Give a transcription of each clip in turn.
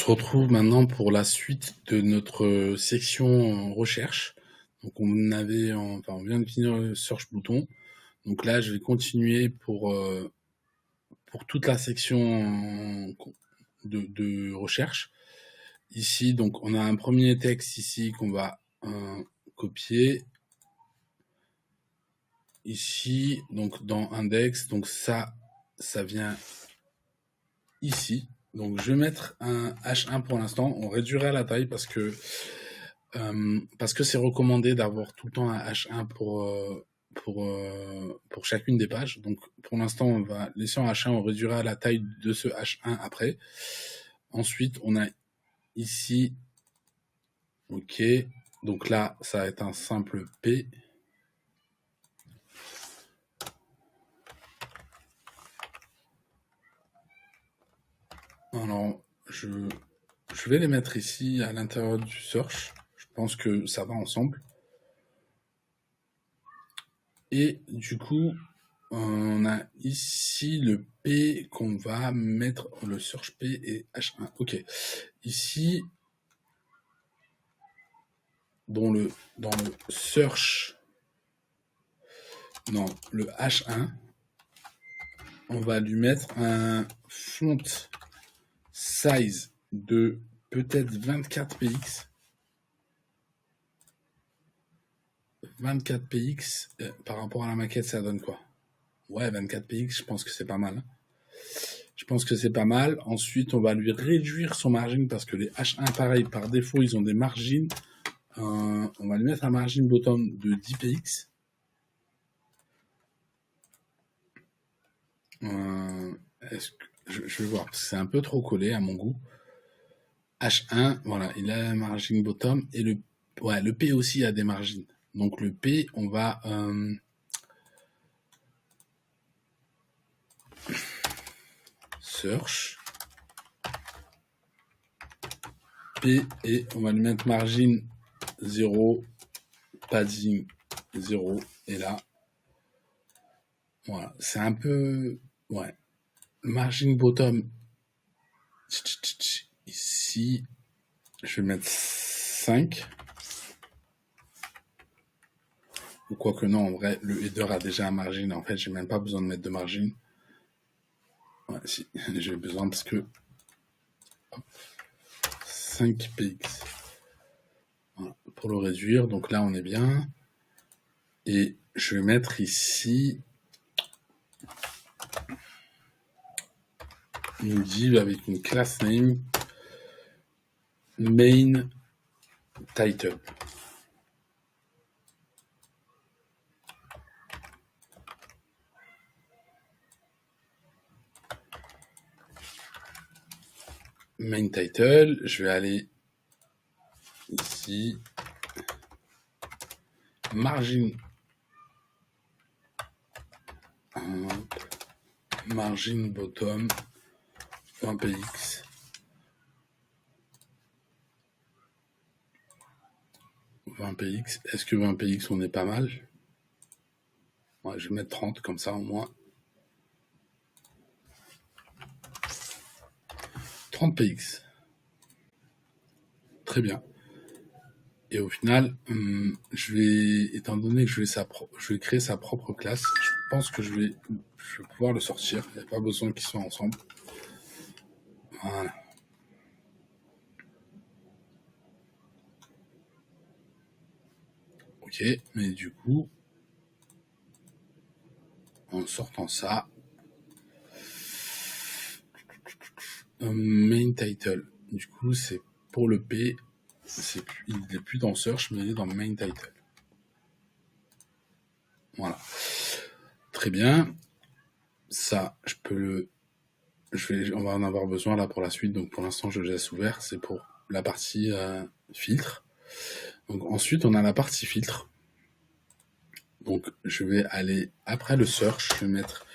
se retrouve maintenant pour la suite de notre section recherche. Donc on vient de finir le search bouton. Donc là, je vais continuer pour toute la section de recherche. Ici, donc on a un premier texte ici qu'on va copier. Ici, donc dans index, donc ça vient ici. Donc je vais mettre un H1 pour l'instant. On réduira la taille parce que c'est recommandé d'avoir tout le temps un H1 pour chacune des pages. Donc pour l'instant, on va laisser en H1, on réduira la taille de ce H1 après. Ensuite, on a ici, ok, donc là, ça va être un simple P. Alors, je vais les mettre ici à l'intérieur du search. Je pense que ça va ensemble. Et du coup, on a ici le P qu'on va mettre, le search P et H1. Ok. Ici, dans le search, non, le H1, on va lui mettre un font size de peut-être 24 px. 24 px, par rapport à la maquette, ça donne quoi? Ouais, 24 px, je pense que c'est pas mal. Je pense que c'est pas mal. Ensuite, on va lui réduire son margin parce que les H1, pareil, par défaut, ils ont des margins. On va lui mettre un margin bottom de 10 px. Je vais voir, parce que c'est un peu trop collé à mon goût. H1, voilà, il a un margin bottom. Et le P aussi a des margins. Donc le P, on va... search P et on va lui mettre margin 0, padding 0 et là voilà, c'est un peu ouais, margin bottom ici, je vais mettre 5 ou quoi que non, en vrai le header a déjà un margin, en fait j'ai même pas besoin de mettre de margin. Ouais, si, j'ai besoin parce que 5 px, voilà, pour le réduire. Donc là on est bien et je vais mettre ici une div avec une class name main title. Main title, je vais aller ici, margin, margin bottom 20 px. 20 px, est-ce que 20 px on est pas mal? Ouais, je vais mettre 30 comme ça au moins. 30 px. Très bien. Et au final, étant donné que je vais créer sa propre classe, je pense que je vais pouvoir le sortir. Il n'y a pas besoin qu'ils soient ensemble. Voilà. Ok, mais du coup, en sortant ça, main title, du coup, c'est pour le P, il n'est plus dans search, mais il est dans main title. Voilà. Très bien. Ça, on va en avoir besoin là pour la suite, donc pour l'instant je le laisse ouvert, c'est pour la partie filtre. Donc ensuite on a la partie filtre. Donc je vais aller après le search, je vais mettre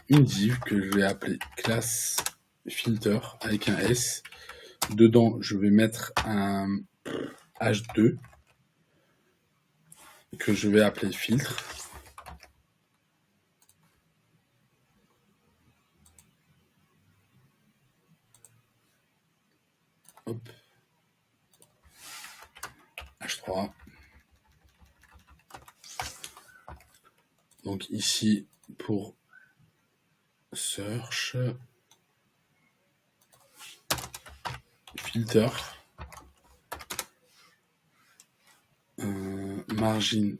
une div que je vais appeler class filter avec un S. Dedans je vais mettre un H2 que je vais appeler filtre. Hop. H3. Donc ici, pour search, filter, margin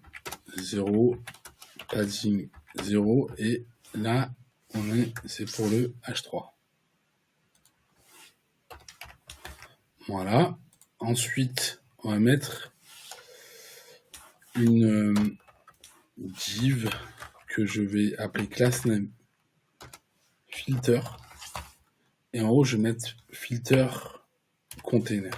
0, padding 0, et là, c'est pour le H3. Voilà. Ensuite, on va mettre une div que je vais appeler class name filter. Et en haut, je vais mettre filter container.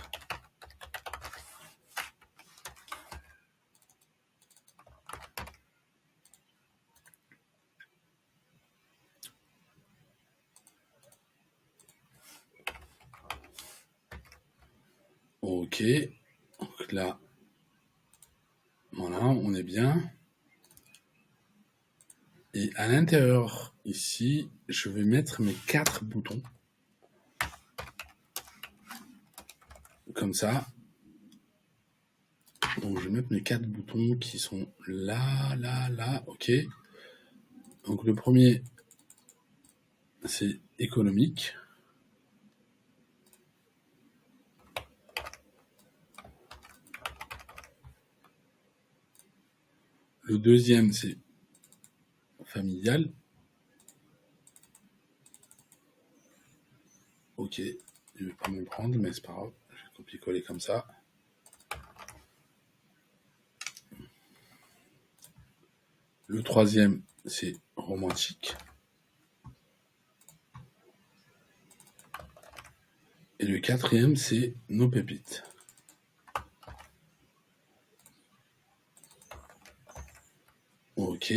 Ok. Donc là, voilà, on est bien. Et à l'intérieur, ici, je vais mettre mes 4 boutons. Comme ça. Donc, je vais mettre mes 4 boutons qui sont là, là, là. Ok. Donc, le premier, c'est économique. Le deuxième, c'est familial. Ok, je vais pas me le prendre, mais c'est pas grave. Je vais copier-coller comme ça. Le troisième, c'est romantique. Et le quatrième, c'est nos pépites. Ok.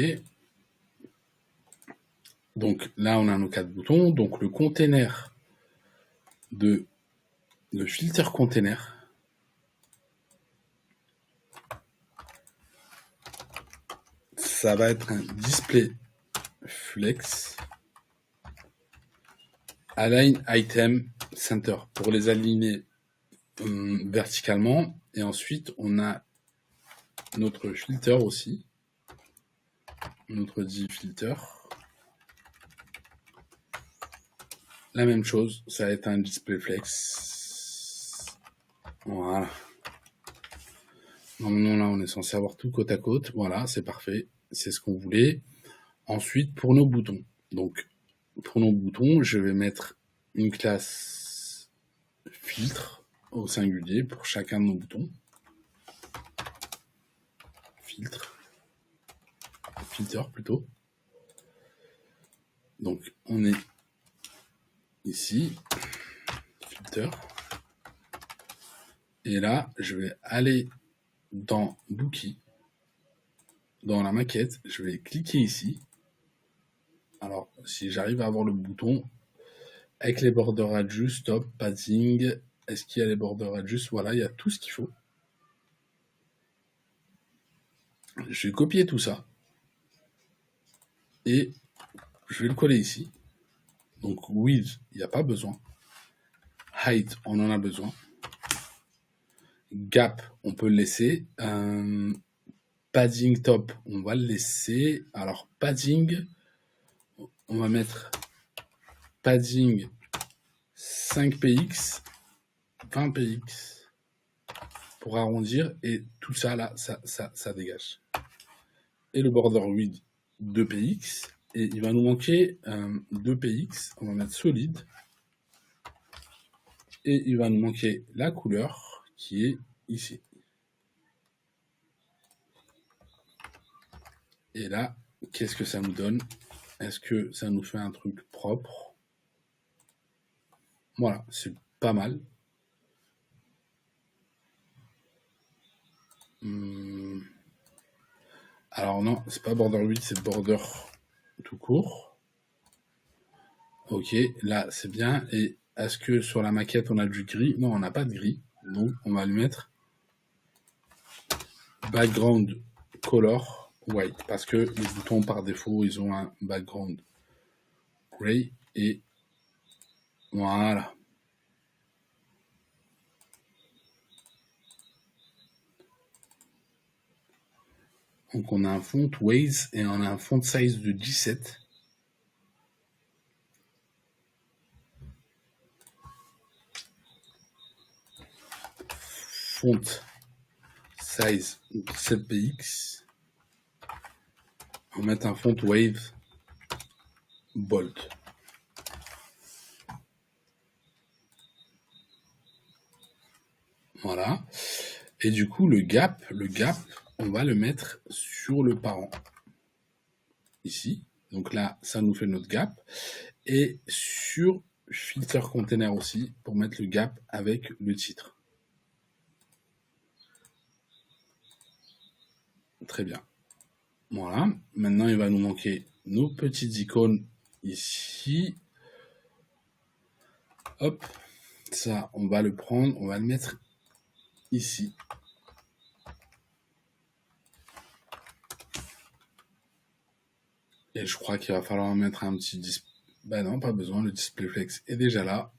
Donc là, on a nos 4 boutons. Donc le container le filter container. Ça va être un display flex align item center pour les aligner verticalement. Et ensuite, on a notre filter aussi. Notre div filter. La même chose, ça va être un display flex. Voilà. Normalement, là, on est censé avoir tout côte à côte. Voilà, c'est parfait. C'est ce qu'on voulait. Ensuite, pour nos boutons. Donc, pour nos boutons, je vais mettre une classe filtre au singulier pour chacun de nos boutons. Filter plutôt. Donc, on est ici, filter. Et là, je vais aller dans Bookie, dans la maquette, je vais cliquer ici. Alors, si j'arrive à avoir le bouton, avec les border radius, stop, padding, est-ce qu'il y a les border radius? Voilà, il y a tout ce qu'il faut. Je vais copier tout ça. Et je vais le coller ici. Donc, width, il n'y a pas besoin. Height, on en a besoin. Gap, on peut le laisser. Padding top, on va le laisser. Alors, padding, on va mettre padding 5px, 20px pour arrondir. Et tout ça, là, ça dégage. Et le border width 2px. Et il va nous manquer 2px. On va mettre solide. Et il va nous manquer la couleur qui est ici. Et là, qu'est-ce que ça nous donne? Est-ce que ça nous fait un truc propre? Voilà, c'est pas mal. Alors non, c'est pas border 8, c'est border tout court. Ok, là c'est bien. Et est-ce que sur la maquette on a du gris? Non, on n'a pas de gris. Donc on va le mettre background color white. Parce que les boutons par défaut, ils ont un background gray. Et voilà. Donc on a un font Waze et on a un font size de 17. Font size 17 px. On va mettre un font Wave bold. Voilà. Et du coup, le gap, on va le mettre sur le parent. Ici. Donc là, ça nous fait notre gap. Et sur filter container aussi, pour mettre le gap avec le titre. Très bien. Voilà. Maintenant, il va nous manquer nos petites icônes ici. Hop. Ça, on va le prendre, on va le mettre ici. Et je crois qu'il va falloir mettre un petit display. Ben non, pas besoin, le display flex est déjà là.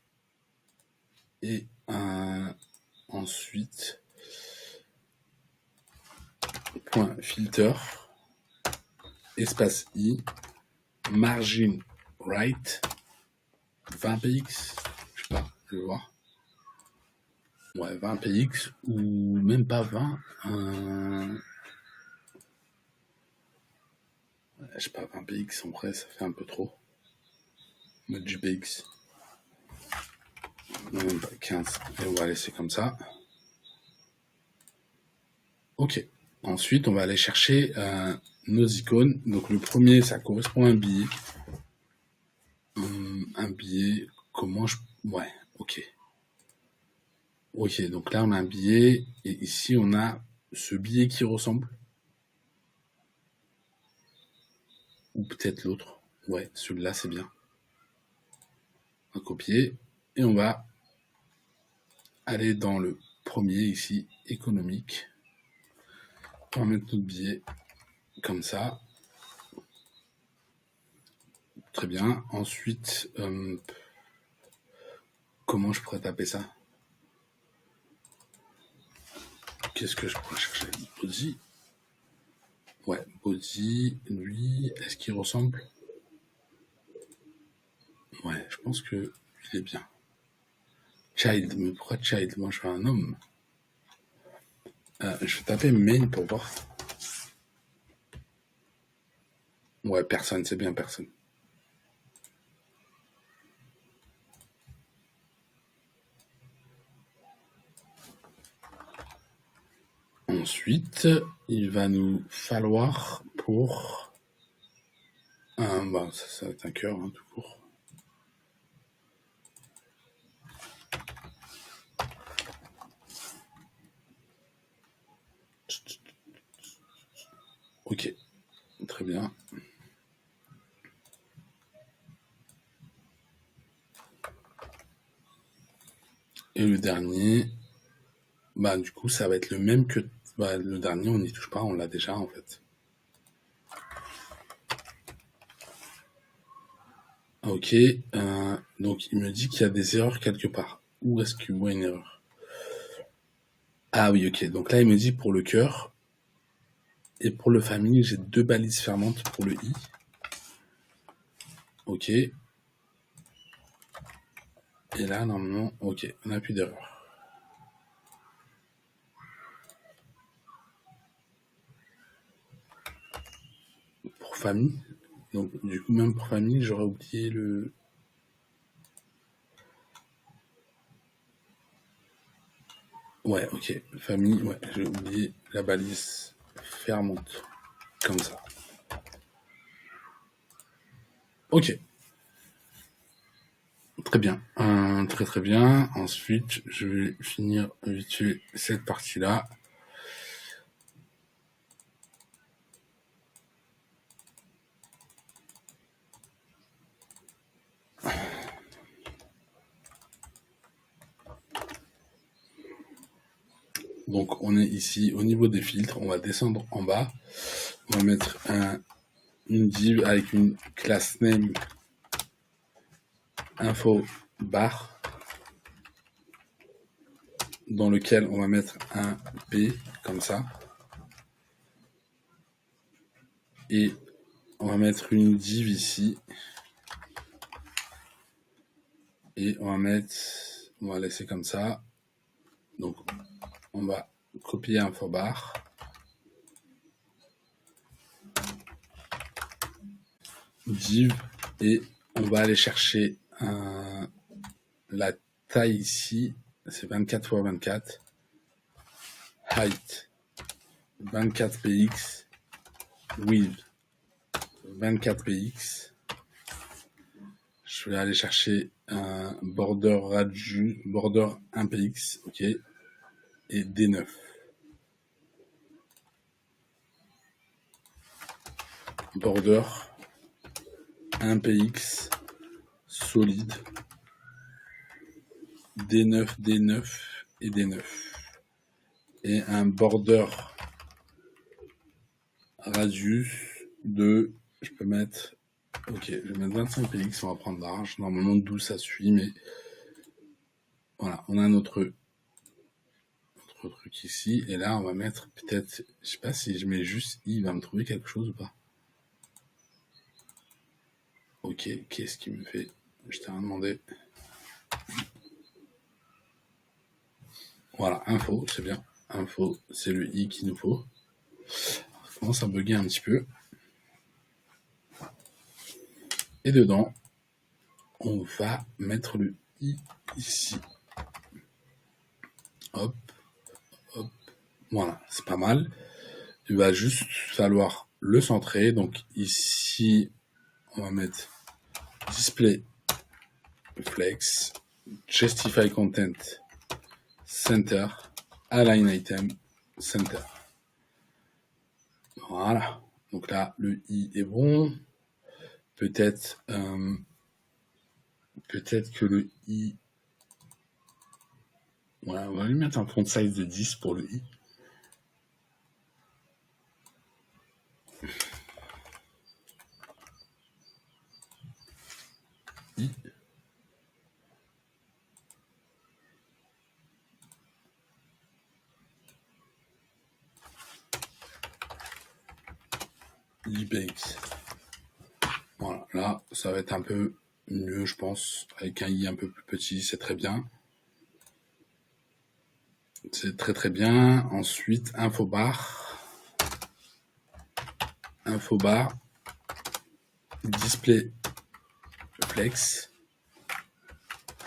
Et ensuite, point filter, espace i, margin right, 20 px, je sais pas, je vais voir. Ouais, 20 px, ou même pas 20, je sais pas, 20 px en vrai, ça fait un peu trop. Mode JPX. Non, même pas 15. Et on va laisser comme ça. Ok. Ensuite, on va aller chercher nos icônes. Donc le premier, ça correspond à un billet. Un billet, comment je... Ouais, ok. Ok, donc là on a un billet, et ici on a ce billet qui ressemble. Ou peut-être l'autre. Ouais, celui-là c'est bien. On va copier, et on va aller dans le premier ici, économique. On va mettre notre billet comme ça. Très bien. Ensuite, comment je pourrais taper ça? Qu'est-ce que je pourrais chercher? Body. Ouais, body, lui, est-ce qu'il ressemble? Ouais, je pense que il est bien. Child, mais pourquoi child? Moi, je veux un homme. Je vais taper main pour voir. Ouais, personne, c'est bien personne. Ensuite, il va nous falloir pour... ça va être un cœur, tout court. Ok, très bien. Et le dernier, du coup, ça va être le même que... le dernier, on n'y touche pas, on l'a déjà, en fait. Ok, donc il me dit qu'il y a des erreurs quelque part. Où est-ce qu'il voit une erreur? Ah oui, ok. Donc là, il me dit pour le cœur et pour le famille, j'ai 2 balises fermantes pour le i. Ok. Et là, normalement, ok, on n'a plus d'erreur. Pour famille, donc du coup, même pour famille, j'aurais oublié le... Ouais, ok. Famille, ouais, j'ai oublié la balise fermante. Comme ça. Ok. Très bien. Très très bien. Ensuite, je vais finir vite fait cette partie-là. Donc on est ici au niveau des filtres, on va descendre en bas, on va mettre une div avec une classe name info bar dans lequel on va mettre un p comme ça. Et on va mettre une div ici. Et on va laisser comme ça. Donc, on va copier infobar. Div. Et on va aller chercher la taille ici. C'est 24 x 24. Height 24 px. Width 24 px. Je vais aller chercher un border radius, border 1 px, ok, et D9. Border 1 px, solide, D9, D9 et D9. Et un border radius de, je peux mettre, ok, je vais mettre 25 px, on va prendre large. Normalement 12 ça suit, mais voilà, on a notre truc ici. Et là, on va mettre peut-être, je sais pas si je mets juste I, il va me trouver quelque chose ou pas. Ok, qu'est-ce qu'il me fait? Je t'ai rien demandé. Voilà, info, c'est bien. Info, c'est le I qu'il nous faut. Ça commence à bugger un petit peu. Et dedans, on va mettre le I ici. Hop, hop. Voilà, c'est pas mal. Il va juste falloir le centrer. Donc ici, on va mettre display flex, justify content, center, align item, center. Voilà. Donc là, le I est bon. Peut-être que le I... Ouais, on va lui mettre un font size de 10 pour le I. I. IPX. Voilà, là, ça va être un peu mieux, je pense. Avec un I un peu plus petit, c'est très bien. C'est très très bien. Ensuite, infobar. Infobar. Display flex.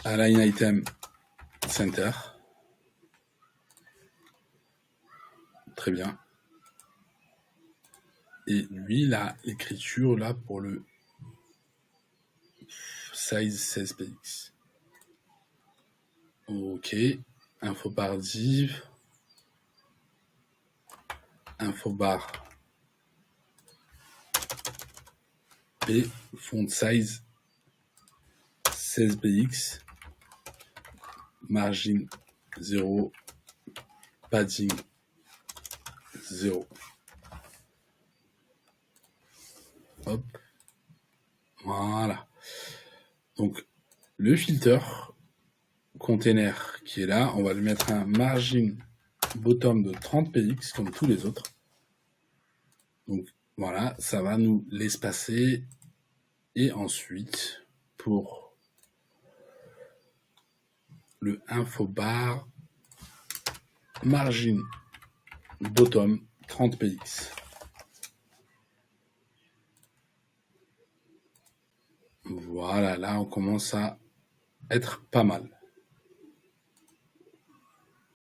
Align item center. Très bien. Et lui, là, l'écriture, là, pour le size 16px. Ok. Infobar div. Infobar P. Font size 16px. Margin 0. Padding 0. Hop. Voilà. Donc, le filter container qui est là, on va lui mettre un margin bottom de 30 px comme tous les autres. Donc, voilà, ça va nous l'espacer. Et ensuite, pour le infobar, margin bottom 30 px. Voilà, là on commence à être pas mal.